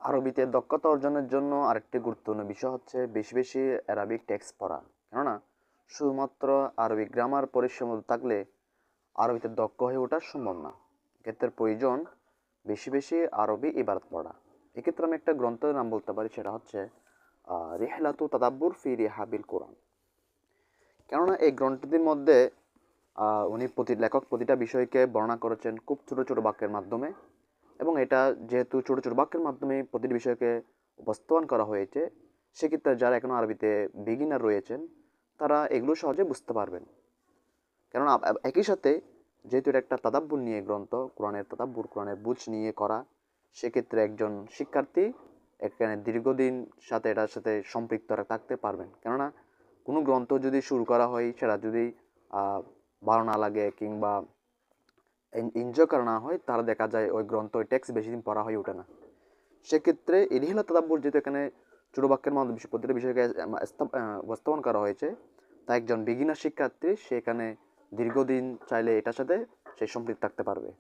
আরবিতে দক্ষতা অর্জনের জন্য আরেকটি গুরুত্বপূর্ণ বিষয় হচ্ছে বেশি বেশি অ্যারাবিক টেক্সট পড়া। কেননা শুধুমাত্র আরবি গ্রামার পরিসীমিত থাকলে আরবিতে দক্ষ হয়ে ওঠা সম্ভব না। এক্ষেত্রে প্রয়োজন বেশি বেশি আরবি ইবারত পড়া। এক্ষেত্রে আমি একটা গ্রন্থের নাম বলতে পারি, সেটা হচ্ছে রিহলাতু তাদাব্বুর ফি রিহাবিল কোরআন। কেননা এই গ্রন্থটির মধ্যে উনি লেখক প্রতিটা বিষয়কে বর্ণনা করেছেন খুব ছোট ছোট বাক্যের মাধ্যমে, এবং এটা যেহেতু ছোট ছোট বাক্যের মাধ্যমে প্রতিটি বিষয়কে উপস্থাপন করা হয়েছে, সেক্ষেত্রে যারা এখনও আরবিতে বিগিনার রয়েছেন তারা এগুলো সহজে বুঝতে পারবেন। কেননা একই সাথে যেহেতু এটা একটা তাদাব্বুর নিয়ে গ্রন্থ, কোরআনের তাদাব্বুর, কোরআনের বুঝ নিয়ে করা, সেক্ষেত্রে একজন শিক্ষার্থী এখানে দীর্ঘদিন এটার সাথে সম্পৃক্ত থাকতে পারবেন। কেননা কোনো গ্রন্থ যদি শুরু করা হয়, সেটা যদি ভালো না লাগে কিংবা এনজয় করা না হয়, তাহলে দেখা যায় ওই গ্রন্থ, ওই টেক্সট বেশি দিন পড়া হয়ে ওঠে না। সেক্ষেত্রে ইরহিলা তাদাব্বুর যেহেতু এখানে ছোট বাক্যের মাধ্যমে প্রতিটা বিষয়কে উপস্থাপন করা হয়েছে, তাই একজন বিগিনার শিক্ষার্থী সেখানে দীর্ঘদিন চাইলে এটার সাথে সে সম্পৃক্ত থাকতে পারবে।